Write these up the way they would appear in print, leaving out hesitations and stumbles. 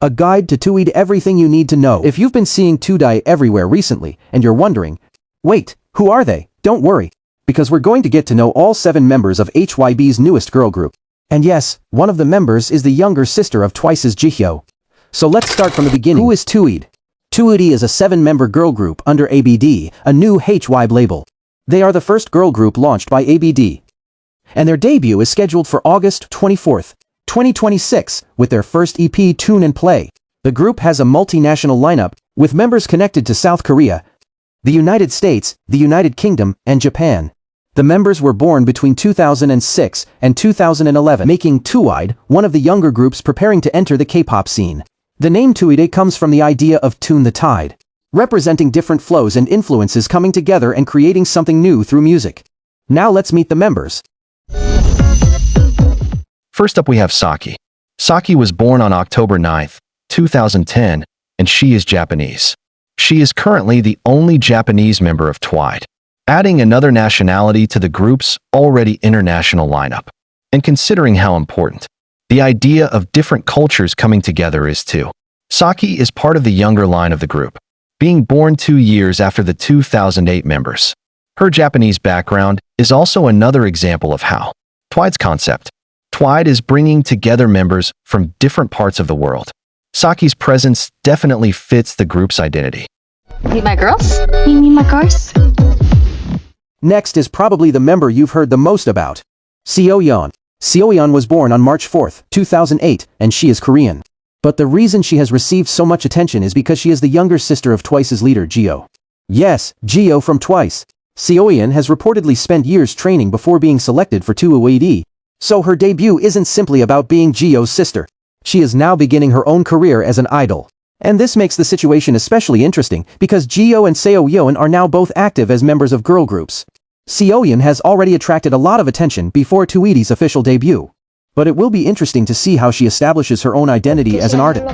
a guide to TUIDE, everything you need to know. If you've been seeing TUIDE everywhere recently, and you're wondering, wait, who are they? Don't worry, because we're going to get to know all 7 members of HYBE's newest girl group. And yes, one of the members is the younger sister of TWICE's Jihyo. So let's start from the beginning. Who is TUIDE? TUIDE is a 7-member girl group under ABD, a new HYBE label. They are the first girl group launched by ABD. And their debut is scheduled for August 24th, 2026, with their first EP, Tune and Play. The group has a multinational lineup, with members connected to South Korea, the United States, the United Kingdom, and Japan. The members were born between 2006 and 2011, making TUIDE one of the younger groups preparing to enter the K-pop scene. The name TUIDE comes from the idea of tune the tide, representing different flows and influences coming together and creating something new through music. Now let's meet the members. First up we have Saki. Saki was born on October 9th, 2010, and she is Japanese. She is currently the only Japanese member of TWIDE, adding another nationality to the group's already international lineup. And considering how important the idea of different cultures coming together is too, Saki is part of the younger line of the group, being born 2 years after the 2008 members. Her Japanese background is also another example of how TWIDE's concept. TWIDE is bringing together members from different parts of the world. Saki's presence definitely fits the group's identity. Meet my girls? You meet my girls? Next is probably the member you've heard the most about. Seoyeon. Seoyeon was born on March 4th, 2008, and she is Korean. But the reason she has received so much attention is because she is the younger sister of TWICE's leader Jihyo. Yes, Jihyo from TWICE. Seoyeon has reportedly spent years training before being selected for TUIDE. So her debut isn't simply about being Jihyo's sister. She is now beginning her own career as an idol. And this makes the situation especially interesting because Jihyo and Seoyeon are now both active as members of girl groups. Seoyeon has already attracted a lot of attention before TUIDE's official debut. But it will be interesting to see how she establishes her own identity as an artist.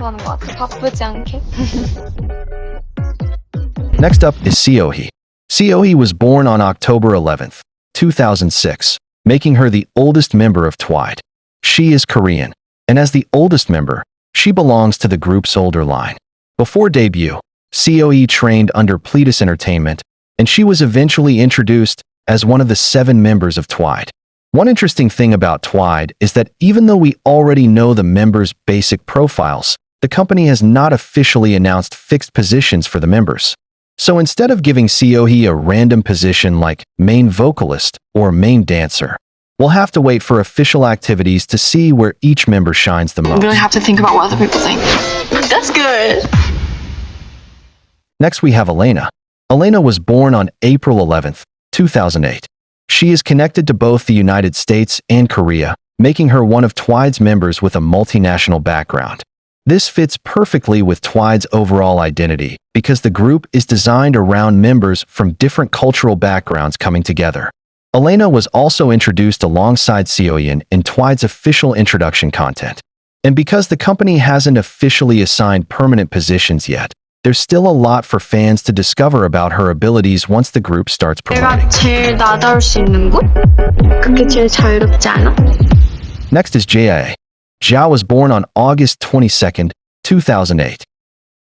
Next up is Seohee. Seohee was born on October 11th, 2006, making her the oldest member of TWIDE. She is Korean, and as the oldest member, she belongs to the group's older line. Before debut, Seohee trained under Pledis Entertainment, and she was eventually introduced as one of the 7 members of TWIDE. One interesting thing about TWIDE is that even though we already know the members' basic profiles, the company has not officially announced fixed positions for the members. So instead of giving Seohee a random position like main vocalist or main dancer, we'll have to wait for official activities to see where each member shines the most. We really have to think about what other people think. That's good. Next we have Elena. Elena was born on April 11th, 2008. She is connected to both the United States and Korea, making her one of TWIDE's members with a multinational background. This fits perfectly with TWIDE's overall identity because the group is designed around members from different cultural backgrounds coming together. Elena was also introduced alongside Seoyeon in TWIDE's official introduction content. And because the company hasn't officially assigned permanent positions yet, there's still a lot for fans to discover about her abilities once the group starts promoting. 제일 나다울 수 있는 곳? 그게 제일 자유롭지 않아? Next is Jihyo. Jihyo was born on August 22nd, 2008.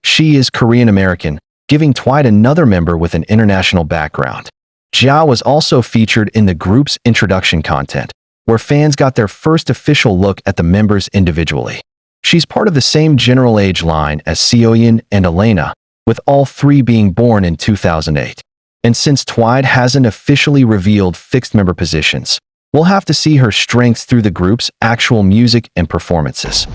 She is Korean-American, giving TWIDE another member with an international background. Jihyo was also featured in the group's introduction content, where fans got their first official look at the members individually. She's part of the same general age line as Seoyeon and Elena, with all 3 being born in 2008. And since TWIDE hasn't officially revealed fixed member positions, we'll have to see her strengths through the group's actual music and performances.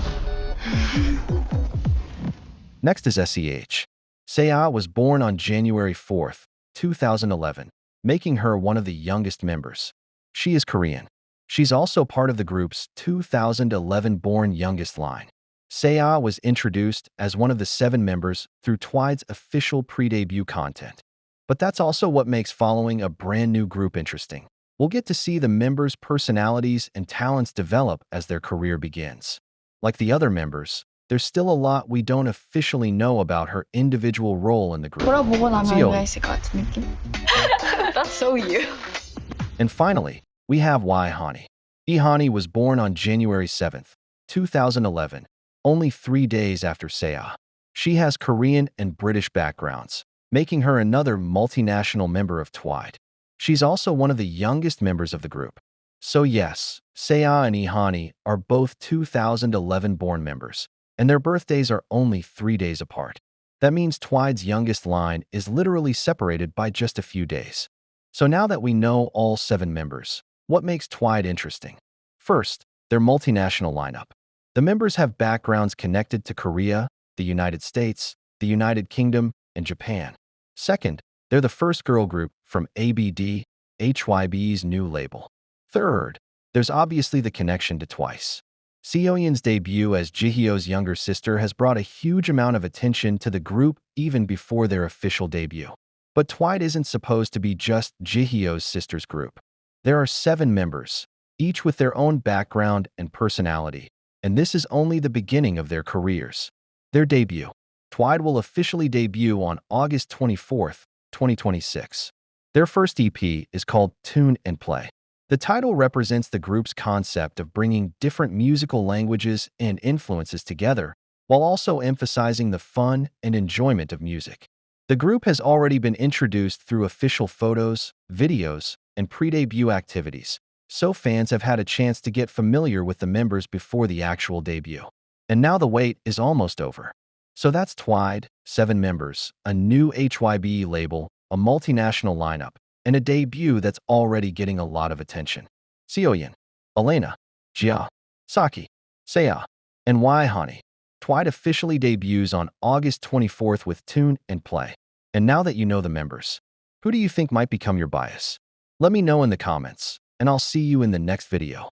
Next is SEH. Seoyeon was born on January 4th, 2011, making her one of the youngest members. She is Korean. She's also part of the group's 2011-born youngest line. Seoyeon was introduced as one of the 7 members through TWIDE's official pre-debut content. But that's also what makes following a brand new group interesting. We'll get to see the members' personalities and talents develop as their career begins. Like the other members, there's still a lot we don't officially know about her individual role in the group. 돌아보고 나면 Seoyeon. 이해가 있을 것 같은 느낌. That's so you. And finally, we have Ihani. Ihani was born on January 7th, 2011, only 3 days after Seoyeon. She has Korean and British backgrounds, making her another multinational member of TUIDE. She's also one of the youngest members of the group. So yes, Seoyeon and Ihani are both 2011-born members, and their birthdays are only 3 days apart. That means TUIDE's youngest line is literally separated by just a few days. So now that we know all 7 members, what makes TUIDE interesting? First, their multinational lineup. The members have backgrounds connected to Korea, the United States, the United Kingdom, and Japan. Second, they're the first girl group from ABD, HYBE's new label. Third, there's obviously the connection to TWICE. Seoyeon's debut as Jihyo's younger sister has brought a huge amount of attention to the group even before their official debut. But TWIDE isn't supposed to be just Jihyo's sister's group. There are 7 members, each with their own background and personality, and this is only the beginning of their careers. Their debut. TWIDE will officially debut on August 24, 2026. Their first EP is called Tune and Play. The title represents the group's concept of bringing different musical languages and influences together, while also emphasizing the fun and enjoyment of music. The group has already been introduced through official photos, videos, and pre-debut activities, so fans have had a chance to get familiar with the members before the actual debut. And now the wait is almost over. So that's TWIDE, 7 members, a new HYBE label, a multinational lineup, and a debut that's already getting a lot of attention. Seoyeon, Elena, Jihyo, Saki, Seoyeon, and Ihani. TWIDE officially debuts on August 24th with Tune and Play. And now that you know the members, who do you think might become your bias? Let me know in the comments, and I'll see you in the next video.